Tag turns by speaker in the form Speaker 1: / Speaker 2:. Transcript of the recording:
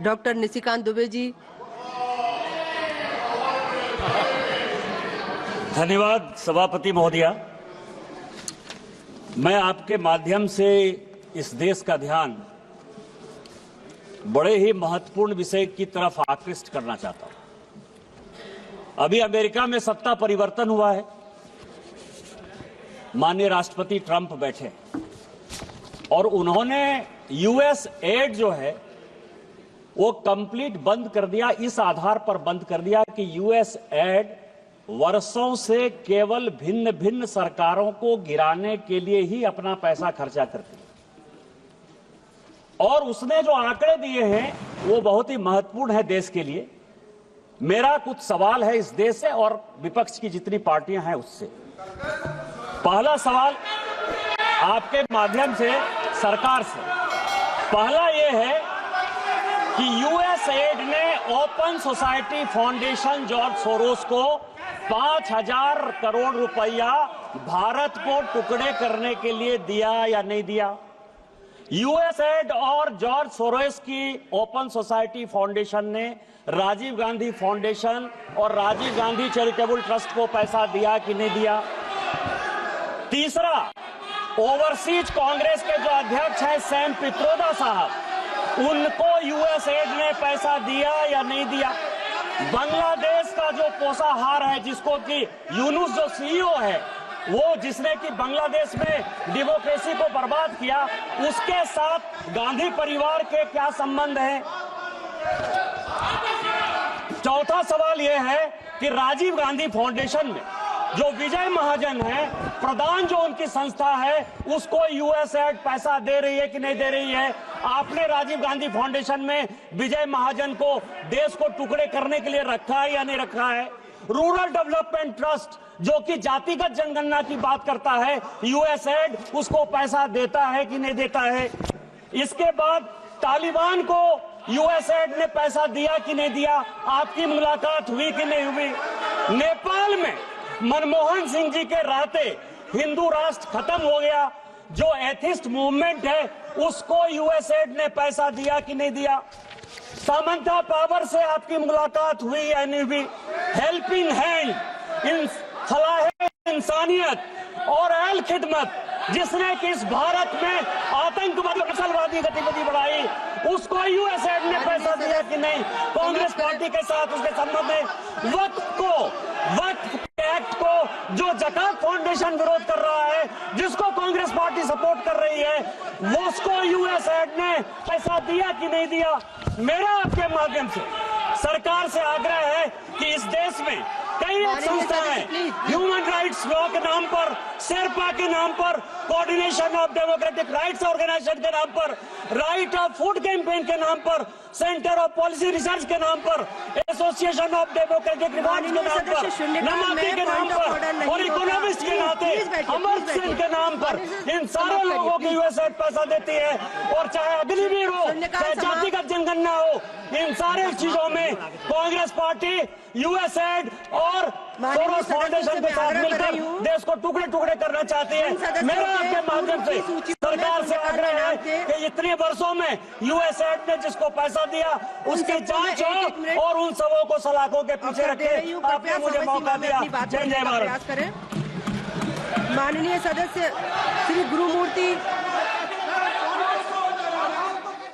Speaker 1: Doctor Nishikant Dubey ji.
Speaker 2: धन्यवाद सभापति महोदया। मैं आपके माध्यम से इस देश का ध्यान बड़े ही महत्वपूर्ण विषय की तरफ आकृष्ट करना चाहता हूं। अभी अमेरिका में सत्ता परिवर्तन हुआ है, माननीय राष्ट्रपति ट्रंप बैठे और उन्होंने यूएस एड जो है वो कंप्लीट बंद कर दिया। इस आधार पर बंद कर दिया कि यूएस एड वर्षों से केवल भिन्न भिन्न सरकारों को गिराने के लिए ही अपना पैसा खर्चा करती है। और उसने जो आंकड़े दिए हैं वो बहुत ही महत्वपूर्ण है देश के लिए। मेरा कुछ सवाल है इस देश से और विपक्ष की जितनी पार्टियां हैं उससे। पहला सवाल आपके माध्यम से सरकार से, पहला ये है कि यूएस एड ने open society foundation George Soros को 5,000 करोड़ रुपया भारत को टुकड़े करने के लिए दिया या नहीं दिया? यूएस एड और जॉर्ज सोरोस की ओपन सोसाइटी फाउंडेशन ने राजीव गांधी फाउंडेशन और राजीव गांधी चैरिटेबल ट्रस्ट को पैसा दिया कि नहीं दिया? तीसरा, ओवरसीज कांग्रेस के जो अध्यक्ष हैं सैम पित्रोदा साहब, उनको यूएस एड ने पैसा दिया या नहीं दिया? बांग्लादेश का जो पोषाहार है, जिसको कि यूनुस जो सीईओ है, वो जिसने कि बांग्लादेश में डेमोक्रेसी को बर्बाद किया, उसके साथ गांधी परिवार के क्या संबंध हैं? चौथा सवाल यह है कि राजीव गांधी फाउंडेशन में जो विजय महाजन है, प्रधान जो उनकी संस्था है, उसको यूएस एड पैसा दे रही है कि नहीं दे रही है? आपने राजीव गांधी फाउंडेशन में विजय महाजन को देश को टुकड़े करने के लिए रखा है या नहीं रखा है? रूरल डेवलपमेंट ट्रस्ट जो कि जातिगत जनगणना की बात करता है, यूएस एड उसको पैसा देता है कि नहीं देता है? इसके बाद तालिबान को यूएस एड ने पैसा दिया कि नहीं दिया? आपकी मुलाकात हुई कि नहीं हुई? नेपाल में मनमोहन सिंह जी के रहते हिंदू राष्ट्र खत्म हो गया, जो एथिस्ट मूवमेंट है उसको यूएस एड ने पैसा दिया कि नहीं दिया? सामंता पावर से आपकी मुलाकात हुई या नहीं हुई? हेल्पिंग हैंड, इन फलाह इंसानियत और अहल खिदमत, जिसने कि इस भारत में आतंकवादी नक्सलवादी गतिविधि बढ़ाई, उसको यूएस एड ने पैसा दिया कि नहीं? कांग्रेस पार्टी के साथ उसके संबंध में वक्फ एक्ट को जो जकात फाउंडेशन विरोध कर रहा है, जिसको कांग्रेस पार्टी सपोर्ट कर रही है, वो उसको यूएस एड ने पैसा दिया कि नहीं दिया? मेरा आपके माध्यम से सरकार से आग्रह है कि इस देश में कई संस्थाएं ह्यूमन राइट्स लॉ के नाम पर, शेरपा के नाम पर, coordination of democratic rights organisation के नाम पर, राइट ऑफ फूड कैंपेन के नाम पर, सेंटर ऑफ पॉलिसी रिसर्च के नाम पर, एसोसिएशन ऑफ डेमोक्रेटिक रिफॉर्म्स के नाम पर, नमामि के नाम पर और इकोनॉमिस्ट के नाते अमर सिंह के नाम पर, इन सारे लोगों को यूएस एड पैसा देती है। और चाहे अग्निवीर हो, चाहे जातिगत जनगणना हो, इन सारे चीजों में कांग्रेस पार्टी यूएस एड और सोरोस फाउंडेशन के साथ मिलकर देश को टुकड़े टुकड़े करना चाहती है। मेरा आपके माध्यम से सरकार से आग्रह है कि इतने वर्षों में यूएस एड ने जिसको पैसा दिया उसकी जांच हो और उन सबों को सलाखों के पीछे रखे। आपने मुझे मौका दिया। जय जय भारत।
Speaker 1: माननीय सदस्य श्री गुरुमूर्ति